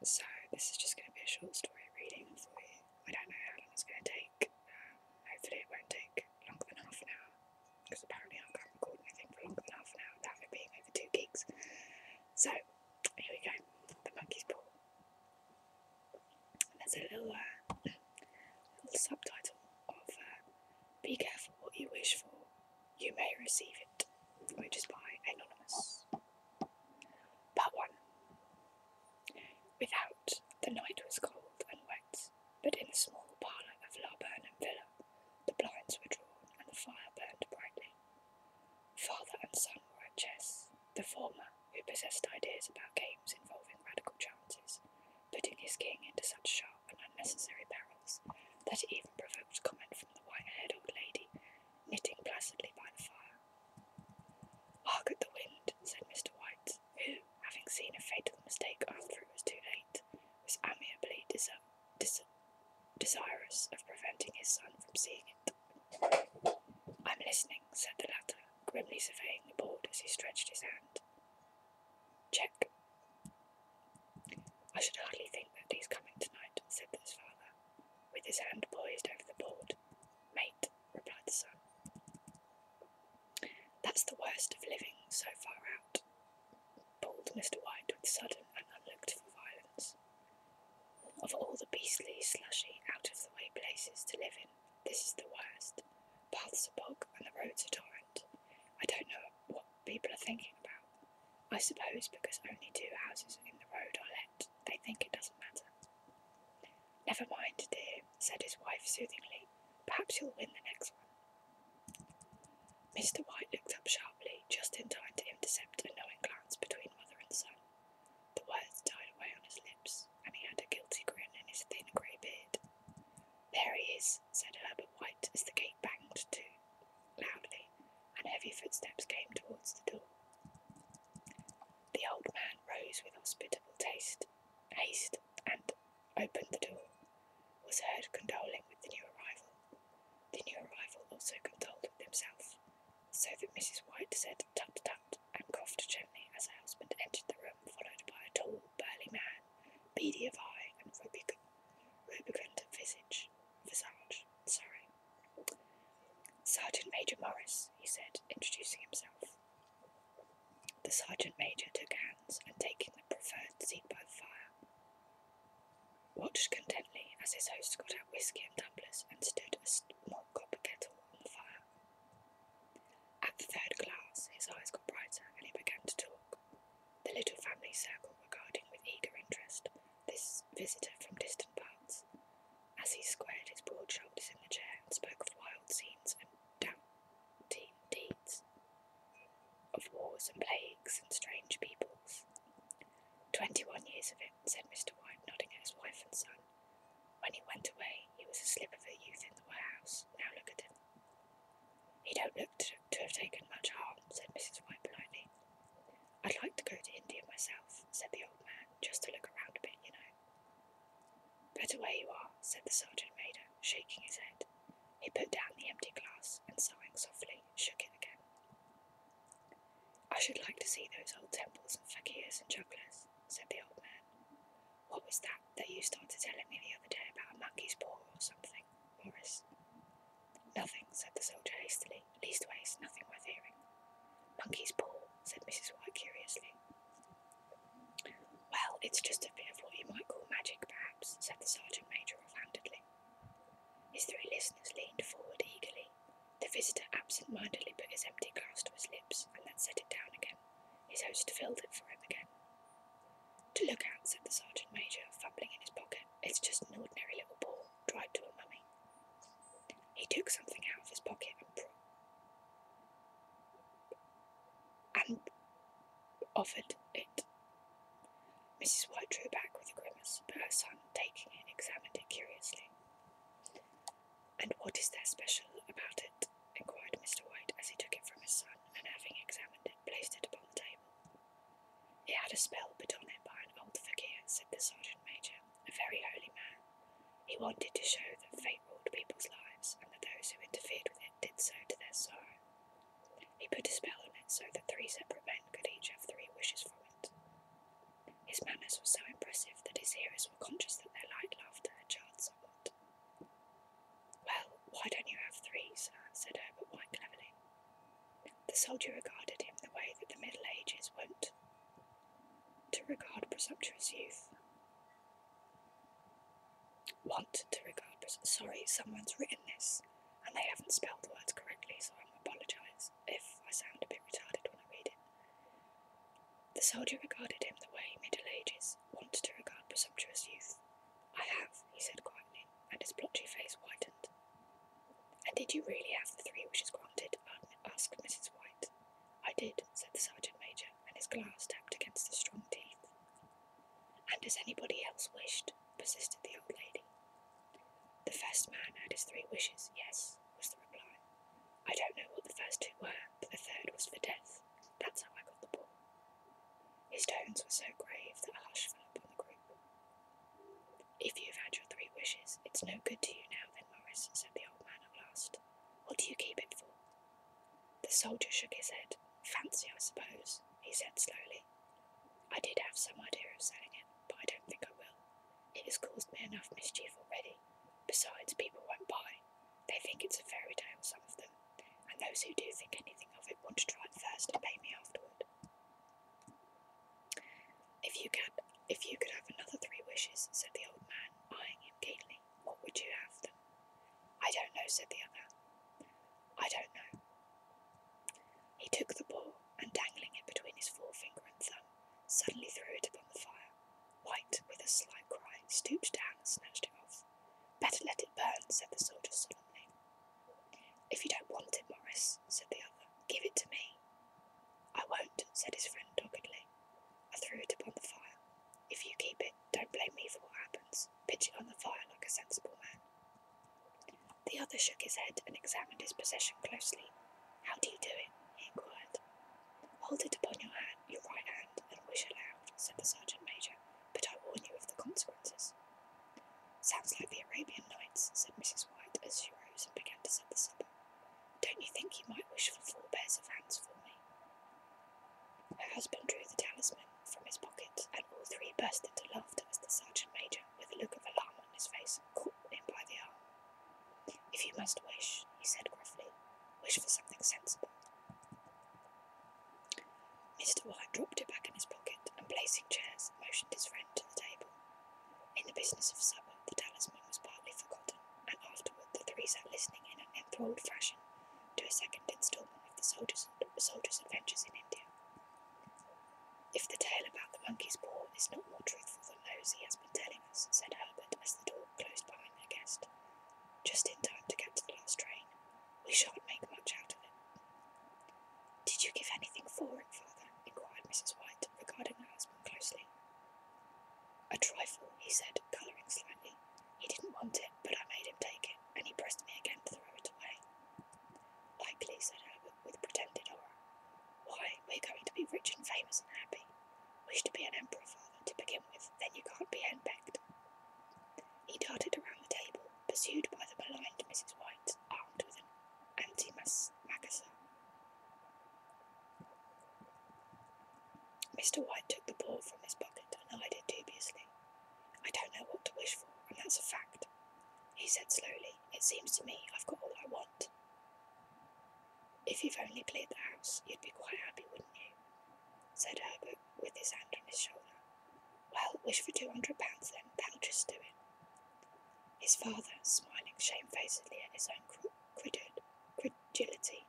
So this is just going to be a short story reading for you. I don't know how long it's going to take. Hopefully it won't take longer than half an hour, because apparently I can't record anything for longer than half an hour without it being over 2 gigs. So here we go. The monkey's paw. And there's a little subtitle of "Be careful what you wish for, you may receive it," which is by Anonymous. Part 1. Without, the night was cold and wet, but in the small parlour of Laburnum Villa, the blinds were drawn and the fire burned brightly. Father and son were at chess, the former, who possessed ideas about games involving radical chances, putting his king into such sharp and unnecessary perils that it even provoked comment from the white-haired old lady, knitting placidly by the fire. "Hark at the wind," said Mr. White, who, having seen a fatal mistake after it was too late, was amiably desirous of preventing his son from seeing it. "I'm listening," said the latter, grimly surveying the board as he stretched his hand. "Check." "I should hardly think that he's coming tonight," said his father, with his hand poised over the board. "Mate," replied the son. "That's the worst of living so far out," bawled Mr. White with sudden and unlooked-for violence. "Of all the beastly, slushy, out-of-the-way places to live in, this is the worst. Paths are bog and the roads are torrent. I don't know what people are thinking about. I suppose because only 2 houses in the road are let, they think it doesn't matter." "Never mind, dear," said his wife soothingly. "Perhaps you'll win the next one." Mr. White looked up sharply, just in time to intercept a knowing glance between mother and son. The words died away on his lips, and he had a guilty grin in his thin grey beard. "There he is," said Herbert White as the gate banged to loudly, and heavy footsteps came towards the door. The old man rose with hospitable haste, and opened the door. Was heard condoling with the new arrival. The new arrival also condoled with himself, so that Mrs. White said "tut tut" and coughed gently as her husband entered the room, followed by a tall, burly man, beady of eye and rubicund of visage. "Sergeant Major Morris," he said, introducing himself. The Sergeant Major took hands and, taking the preferred seat by the fire, watched contentedly as his host got out whisky and tumblers and stood a small copper kettle on the fire. At the 3rd glass, his eyes got brighter and he began to talk, the little family circle regarding with eager interest this visitor from distant parts, as he squared his broad shoulders in the chair and spoke of wild scenes and doughty deeds, of wars and plagues and strange peoples. 21 years of it, said Mr. White, nodding at his wife and son. "When he went away, he was a slip of a youth in the warehouse. Now look at him." "He don't look to have taken much harm," said Mrs. White politely. "I'd like to go to India myself," said the old man, "just to look around a bit, you know." "Better where you are," said the Sergeant Major, shaking his head. He put down the empty glass and, sighing softly, shook it again. "I should like to see those old temples and fakirs and jugglers," said the old man. "What was that you started telling me the other day about a monkey's paw or something, Morris?" "Nothing," said the soldier hastily. "Leastways, nothing worth hearing." "Monkey's paw," said Mrs. White curiously. "Well, it's just a bit of what you might call magic, perhaps," said the Sergeant Major offhandedly. His 3 listeners leaned forward eagerly. The visitor absent-mindedly put his empty glass to his lips and then set it down again. His host filled it for him again. "To look at," said the Sergeant Major, fumbling in his pocket. "It's just an ordinary little ball, dried to a mummy." He took something out of his pocket and offered it. Mrs. White drew back with a grimace, but her son, taking it, examined it curiously. "And what is there special about it?" inquired Mr. White as he took it from his son, and having examined it, placed it upon the table. "It had a spell put on it by an old fakir," said the Sergeant Major, "a very holy man. He wanted to show that fate ruled people's lives, and that those who interfered with it did so to their sorrow. He put a spell on it so that 3 separate men could each have 3 wishes from it. His manners were so impressive that his hearers presumptuous youth. Want to regard sorry, someone's written this, and they haven't spelled the words correctly, so I apologise if I sound a bit retarded when I read it. The soldier regarded him the way Middle Ages want to regard presumptuous youth. I have, he said quietly, and his blotchy face whitened. And did you really have the 3 wishes granted? Asked Mrs. White. I did, said the sergeant major, and his glass tapped against the strong teeth. And as anybody else wished, persisted the old lady. The first man had his 3 wishes, yes, was the reply. I don't know what the first 2 were, but the third was for death. That's how I got the ball. His tones were so grave that a hush fell upon the group. If you've had your 3 wishes, it's no good to you now then, Morris, said the old man at last. What do you keep it for? The soldier shook his head. Fancy, I suppose, he said slowly. I did have some idea of selling it, but I don't think I will. It has caused me enough mischief already. Besides, people won't buy. They think it's a fairy tale, some of them, and those who do think anything of it want to try it first and pay me afterward. If you could have another 3 wishes, said the old man, eyeing him keenly, what would you have them? I don't know, said the other. I don't know. He took the ball, and dangling it between his forefinger and thumb, suddenly threw it upon the fire. White, with a slight cry, stooped down and snatched it off. Better let it burn, said the soldier solemnly. If you don't want it, Morris, said the other, give it to me. I won't, said his friend doggedly. I threw it upon the fire. If you keep it, don't blame me for what happens. Pitch it on the fire like a sensible man. The other shook his head and examined his possession closely. How do you do it? He inquired. Hold it upon your right hand, and wish aloud, said the sergeant major, but I warn you of the consequences. Sounds like the Arabian Nights, said Mrs. White as she rose and began to set the supper. Don't you think you might wish for 4 pairs of hands for me? Her husband drew the talisman from his pocket, and all 3 burst into laughter as the sergeant major, with a look of alarm on his face, caught him by the arm. If you must wish, he said gruffly, wish for something sensible. Mr. White dropped it back in his pocket, and placing chairs, motioned his friend to the table. In the business of supper, the talisman was partly forgotten, and afterward the 3 sat listening in an enthralled fashion to a second instalment of the soldier's adventures in India. If the tale about the monkey's paw is not more truthful than those he has been telling us, said Herbert as the door closed behind their guest, just in time to get to the last train, we shan't make much out of it. Did you give anything for it, father? Inquired Mrs. White, regarding her husband closely. A trifle, he said, colouring slightly. He didn't want it, but I made him take it, and he pressed me again to throw it away. Likely, said Herbert, with pretended horror. Why, we're going to be rich and famous and happy. Wish to be an emperor, father, to begin with, then you can't be henpecked. He darted around the table, pursued by the maligned Mrs. White, armed with an anti-macassar. Mr. White took the ball from his pocket and eyed it dubiously. I don't know what to wish for, and that's a fact, he said slowly. It seems to me I've got all I want. If you've only cleared the house, you'd be quite happy, wouldn't you? Said Herbert, with his hand on his shoulder. Well, wish for £200 then, that'll just do it. His father, smiling shamefacedly at his own credulity,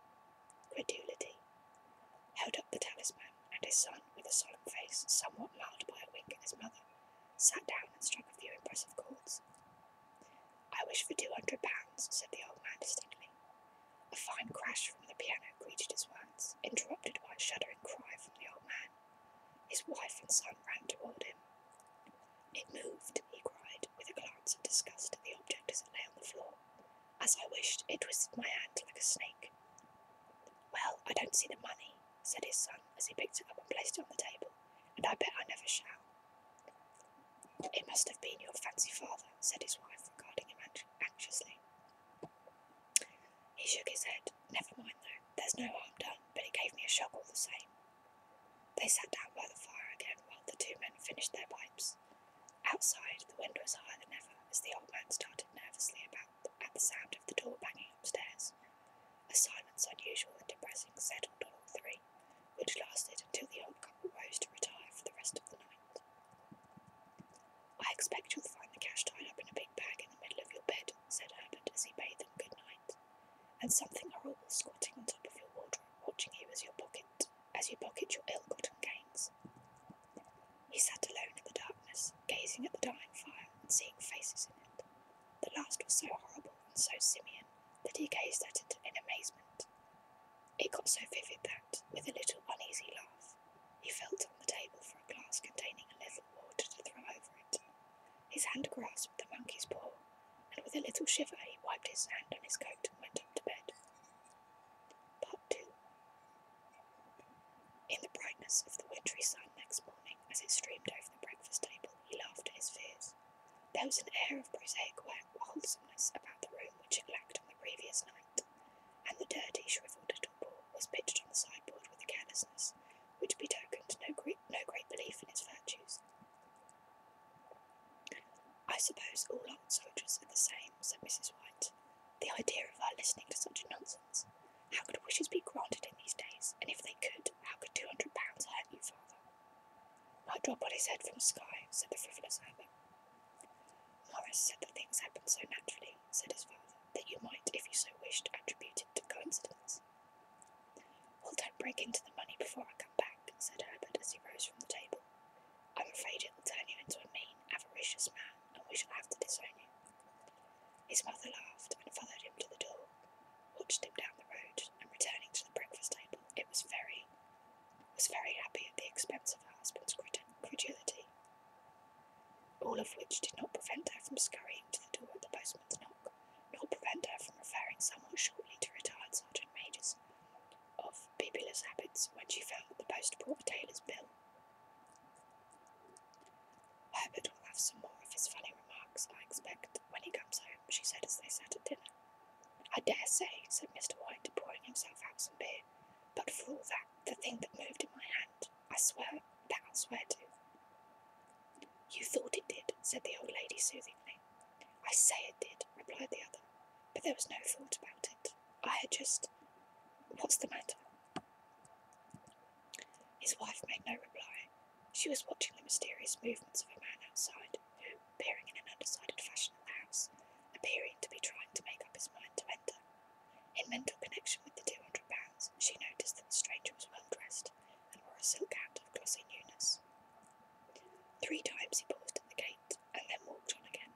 held up the talisman, and his son, with a solemn face, somewhat marred by a wink at his mother, sat down and struck a few impressive chords. I wish for £200, said the old man distinctly. A fine crash from the piano greeted his words, interrupted by a shuddering cry from the old man. His wife and son ran toward him. It moved, he cried, with a glance of disgust at the object as it lay on the floor. As I wished, it twisted my hand like a snake. Well, I don't see the money, said his son as he picked it up and placed it on the table, and I bet I never shall. It must have been your fancy father, said his wife, regarding him anxiously. He shook his head. Never mind, though. There's no harm done, but it gave me a shock all the same. They sat down by the fire again while the 2 men finished their pipes. Outside, the wind was higher than ever as the old man started nervously about at the sound of the door banging upstairs. A silence unusual and depressing settled on all 3, which lasted until the old couple rose to retire for the rest of the night. I expect you'll find the cash tied up in a big bag in the middle of your bed, said Herbert as he bade them good night, and something horrible squatting on top of your wardrobe, watching you as you pocket your ill-gotten gains. He sat alone in the darkness, gazing at the dying fire and seeing faces in it. The last was so horrible and so simian that he gazed at it in amazement. It got so vivid that, with a little uneasy laugh, he felt on the table for a glass containing a little water to throw over it. His hand grasped the monkey's paw, and with a little shiver he wiped his hand on his coat and went up to bed. Part 2. In the brightness of the wintry sun next morning, as it streamed over the breakfast table, he laughed at his fears. There was an air of prosaic wholesomeness about the room which it lacked on the previous night, and the dirty, shrivelled little ball was pitched on the sideboard with a carelessness which betokened no great belief in its virtues. I suppose all old soldiers are the same, said Mrs. White. The idea of our listening to such nonsense. How could wishes be granted in these days? And if they could, how could £200 hurt you, father? Might drop on his head from the sky, said the frivolous Herbert. Morris said that things happened so naturally, said his father, that you might, if you so wished, attribute it to coincidence. Well, don't break into the money before I come back, said Herbert as he rose from the table. I'm afraid it will turn you into a mean, avaricious man, and we shall have to disown you. His mother laughed and followed him to the door, watched him down the road, and returning to the breakfast table, was very happy at the expense of her husband's credulity. All of which did not prevent her from scurrying to the door at the postman's knock, nor prevent her from referring somewhat shortly to retired Sergeant Majors of bibulous habits when she found that the post brought a tailor's bill. Herbert will have some more of his funny remarks, I expect, when he comes home, she said as they sat at dinner. I dare say, said Mr. White, pouring himself out some beer, but for all that, the thing that moved in my hand, I'll swear to. You thought it did, said the old lady soothingly. I say it did, replied the other, but there was no thought about it. I had just... What's the matter? His wife made no reply. She was watching the mysterious movements of a man outside, who, peering in an undecided fashion at the house, appearing to be trying to make up his mind to enter. In mental connection with the £200, she noticed that the stranger was well dressed and wore a silk hat of glossy newness. 3 times he paused at the gate and then walked on again.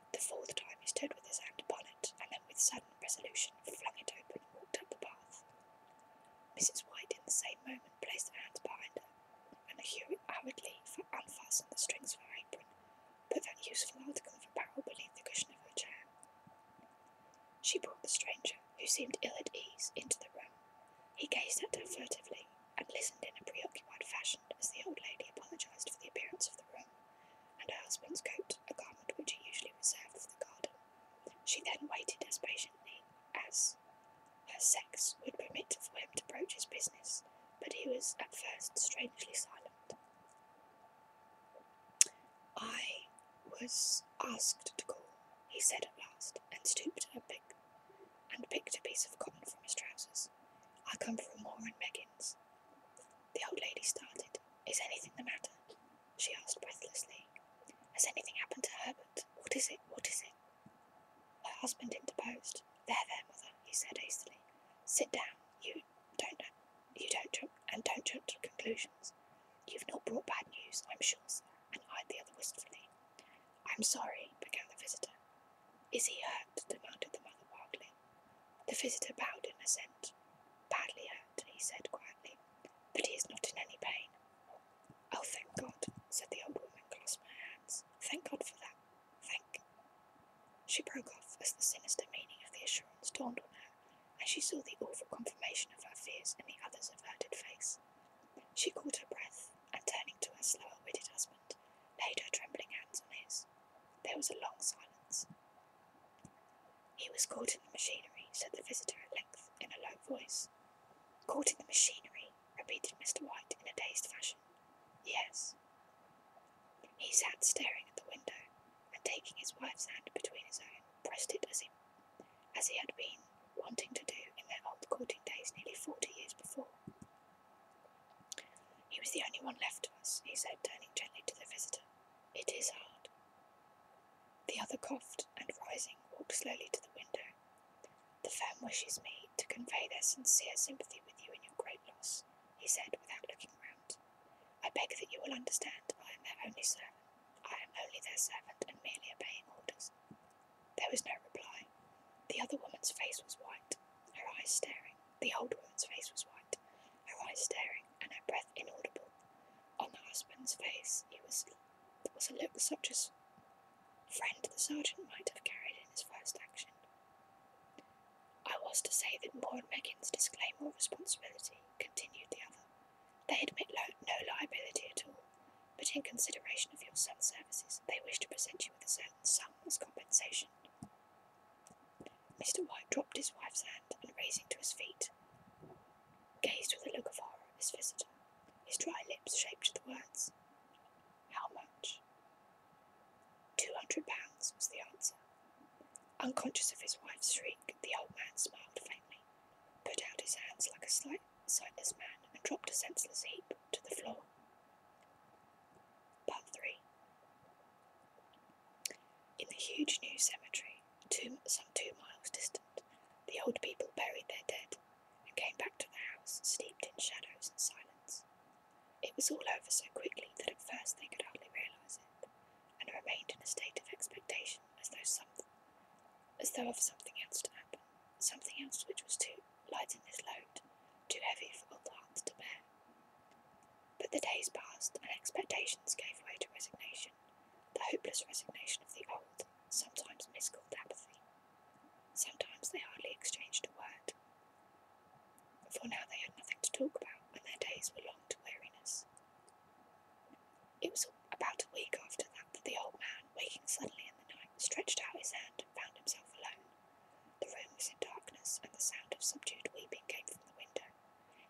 The 4th time he stood with his hand upon it and then with sudden resolution flung it open and walked up the path. Mrs. White in the same moment placed her hands behind her and hurriedly unfastened the strings of her apron, put that useful article of apparel beneath the cushion of her chair. She brought the stranger, who seemed ill at ease, into the room. He gazed at her furtively and listened in a preoccupied fashion as the old lady apologised for the appearance of the room and her husband's coat, a garment which he usually reserved for the garden. She then waited as patiently as her sex would permit for him to broach his business, but he was at first strangely silent. I was asked to call, he said at last, and stooped and picked a piece of cotton from his trousers. I come from Moore and Meggins. The old lady started. Is anything the matter? She asked breathlessly. Has anything happened to Herbert? What is it? What is it? Her husband interposed. There, mother, he said hastily. Sit down. You don't jump to conclusions. You've not brought bad news, I'm sure, sir, and eyed the other wistfully. I'm sorry, began the visitor. Is he hurt? Demanded the mother wildly. The visitor bowed in assent. Badly hurt, he said quietly, but he is not in any pain. Oh, thank God, said the old woman, clasping her hands. Thank God for that. She broke off as the sinister meaning of the assurance dawned on her, and she saw the awful confirmation of her fears in the other's averted face. She caught her breath, and turning to her slower-witted husband, laid her trembling hands on his. There was a long silence. He was caught in the machinery, said the visitor at length, in a low voice. Caught in the machinery, repeated Mr. White in a dazed fashion. Yes. He sat staring at the window, and taking his wife's hand between his own, pressed it as he had been wanting to do in their old courting days nearly 40 years before. He was the only one left to us, he said, turning gently to the visitor. It is hard. other coughed and, rising, walked slowly to the window. The firm wishes me to convey their sincere sympathy with you in your great loss, he said without looking round. I beg that you will understand I am their only servant. I am only their servant and merely obeying orders. There was no reply. The other woman's face was white, her eyes staring. The old woman's face was white, her eyes staring, and her breath inaudible. On the husband's face there was a look such as friend the sergeant might have carried in his first action. I was to say that Moore and Meggins disclaim all responsibility, continued the other. They admit no liability at all, but in consideration of your son's services, they wish to present you with a certain sum as compensation. Mr. White dropped his wife's hand and, raising to his feet, gazed with a look of horror at his visitor. His dry lips shaped the words. How much? £200 was the answer. Unconscious of his wife's shriek, the old man smiled faintly, put out his hands like a sightless man, and dropped a senseless heap to the floor. Part 3. In the huge new cemetery, some 2 miles distant, the old people buried their dead and came back to the house, steeped in shadows and silence. It was all over so quickly that at first they could hardly realise it, and remained in a state of expectation as though of something else to happen, something else which was too light in this load, too heavy for old hearts to bear. But the days passed, and expectations gave way to resignation, the hopeless resignation of the old, sometimes miscalled apathy. Sometimes they hardly exchanged a word, for now they had nothing to talk about, and their days were long to weariness. It was about a week after that the old man, waking suddenly in the night, stretched out his hand and found himself alone. The room was in darkness, and the sound of subdued weeping came from the window.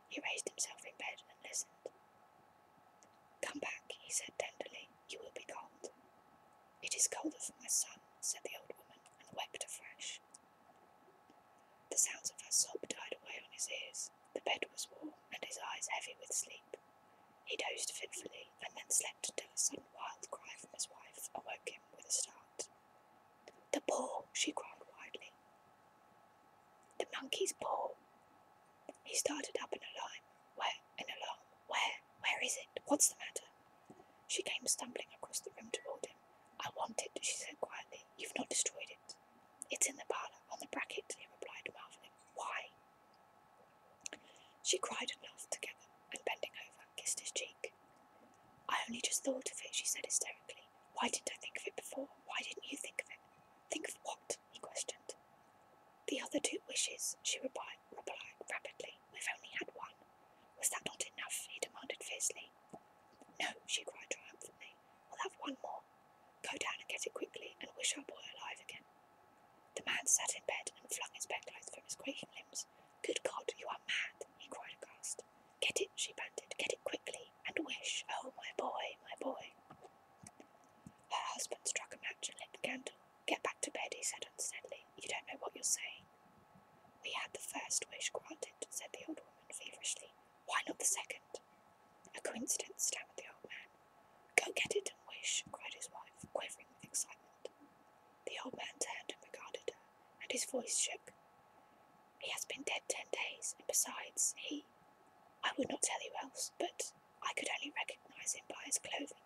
He raised himself in bed and listened. Come back, he said tenderly. You will be cold. It is colder for my son, said the old woman, and wept afresh. The sounds of her sob died away on his ears. The bed was warm, and his eyes heavy with sleep. He dozed fitfully, and then slept until a sudden wild cry from his wife awoke him with a start. The paw, she cried wildly. The monkey's paw. He started up in alarm. Where is it? What's the matter? She came stumbling across the room toward him. I want it, she said quietly. You've not destroyed it. It's in the parlour, on the bracket, he replied, marvelling. Why? She cried and laughed together, and bending over, kissed his cheek. I only just thought of it, she said hysterically. Why didn't I think of it before? Why didn't you think of it? Think of what? He questioned. The other 2 wishes, she replied rapidly. We've only had one. Was that not enough? He demanded fiercely. No, she cried triumphantly. We'll have one more. Go down and get it quickly, and wish our boy alive again. The man sat in bed and flung his bedclothes from his quaking limbs. Good God, you are mad, he cried aghast. Get it, she panted. Get it quickly, and wish. Oh, my boy, my boy. Her husband struck a match and lit the candle. Get back to bed, he said unsteadily. You don't know what you're saying. We had the first wish granted, said the old woman feverishly. Why not the second? A coincidence, stammered the old man. Go get it and wish, cried his wife, quivering with excitement. The old man turned and regarded her, and his voice shook. He has been dead 10 days, and besides, I would not tell you else, but I could only recognise him by his clothing.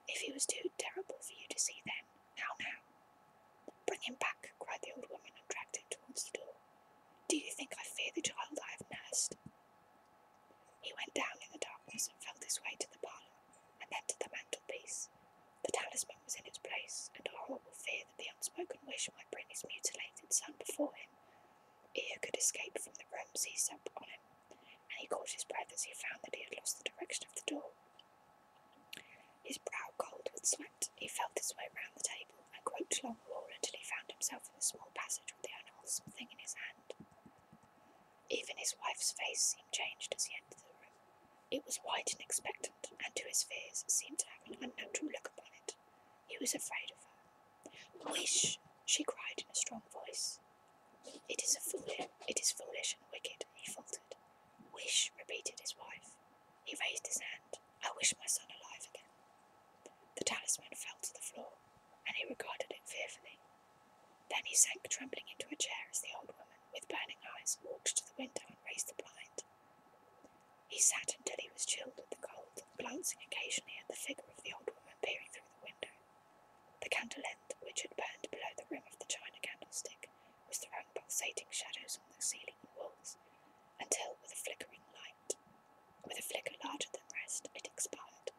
If he was too terrible for you to see then, how now? Bring him back, cried the old woman, and dragged him towards the door. Do you think I fear the child I have nursed? He went down in the darkness and felt his way to the parlour, and then to the mantelpiece. The talisman was in its place, and a horrible fear that the unspoken wish might bring his mutilated son before him, ere could escape from the room, seized up on him, and he caught his breath as he found that he had lost the direction of the door. His brow cold with sweat, he felt his way round the table and groped along the wall until he found himself in the small passage with the unwholesome thing in his hand. Even his wife's face seemed changed as he entered the room. It was white and expectant, and to his fears seemed to have an unnatural look upon it. He was afraid of her. Wish, she cried in a strong voice. It is foolish and wicked, he faltered. Wish, repeated his wife. He raised his hand. I wish my son alive again. The talisman fell to the floor, and he regarded it fearfully. Then he sank trembling into a chair as the old woman, with burning eyes, walked to the window and raised the blind. He sat until he was chilled with the cold, glancing occasionally at the figure of the old woman peering through the window. The candle end, which had burned below the rim of the china candlestick, was throwing pulsating shadows on the ceiling and walls, until, with a flicker larger than the rest, it expired.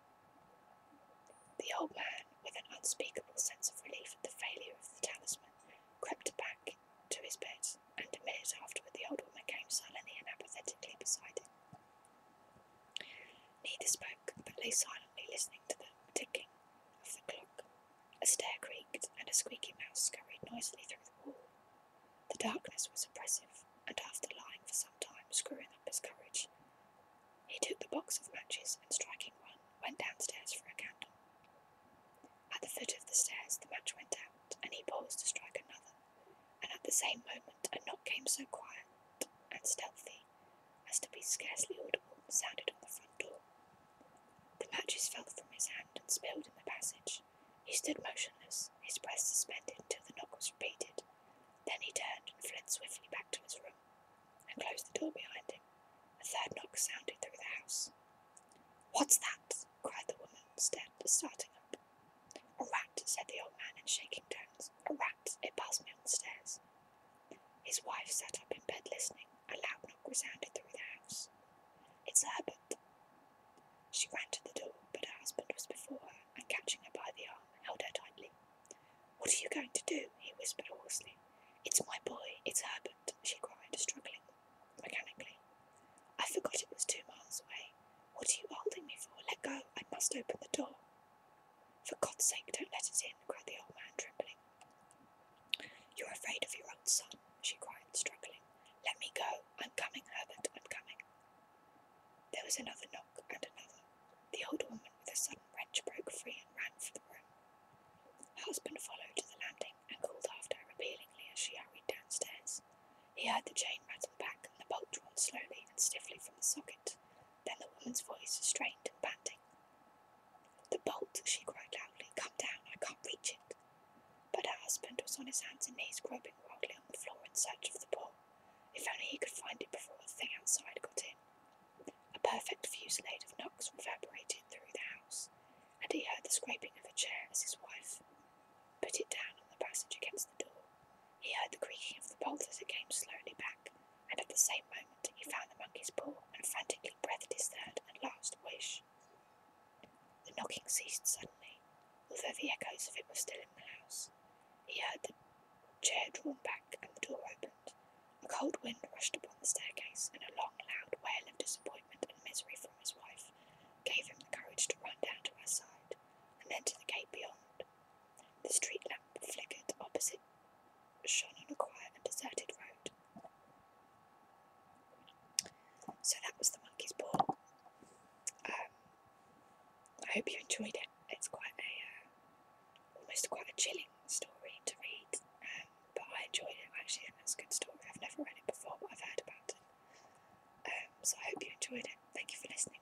The old man, with an unspeakable sense of relief at the failure of the talisman, crept back to his bed, and a minute afterward the old woman came silently and apathetically beside him. Neither spoke, but lay silently listening to the ticking of the clock. A stair creaked, and a squeaky mouse scurried noisily through the wall. The darkness was oppressive, and after lying for some time, screwing up his courage, he took the box of matches and, striking one, went downstairs for a candle. At the foot of the stairs the match went out, and he paused to strike another, and at the same moment a knock came so quiet and stealthy as to be scarcely audible, sounded on the front door. The matches fell from his hand and spilled in the passage. He stood motionless, his breath suspended until the knock was repeated. Then he turned and fled swiftly back to his room, and closed the door behind him. A third knock sounded through the house. "What's that?" cried the woman, starting up. "A rat," said the old man in shaking tones. "A rat. It passed me on the stairs." His wife sat up in bed listening. A loud knock resounded through the house. "It's Herbert." She ran to the door, but her husband was before her, and catching her by the arm, held her tightly. "What are you going to do?" he whispered hoarsely. "It's my boy. It's Herbert," she cried, struggling mechanically. "I forgot it was 2 miles away. What are you holding me for? Let go. I must open the door." "For God's sake, don't let us in," cried the old man, trembling. "You're afraid of your own son," she cried, struggling. "Let me go. I'm coming, Herbert, I'm coming." There was another knock and another. The old woman, with a sudden wrench, broke free and ran for the room. Her husband followed to the landing and called after her appealingly as she hurried downstairs. He heard the chain rattle back and the bolt drawn slowly and stiffly from the socket. Then the woman's voice, strained and panting. "The bolt," she cried loudly. "Come down, I can't reach it." But her husband was on his hands and knees, groping wildly on the floor in search of the ball. If only he could find it before the thing outside got in. A perfect fusillade of knocks reverberated through the house, and he heard the scraping of a chair as his wife put it down on the passage against the door. He heard the creaking of the bolt as it came slowly back, and at the same moment he found the monkey's paw and frantically breathed his third and last wish. The knocking ceased suddenly, although the echoes of it were still in the house. He heard the chair drawn back and the door opened. A cold wind rushed upon the staircase, and a long, loud wail of disappointment and misery from his wife gave him the courage to run down to her side, and then to the gate beyond. The street lamp flickered opposite, shone on a quiet and deserted road. So that was The Monkey's Paw. I hope you enjoyed it. It's quite quite a chilling story to read, but I enjoyed it. I actually think it's a good story. I've never read it before, but I've heard about it. So I hope you enjoyed it. Thank you for listening.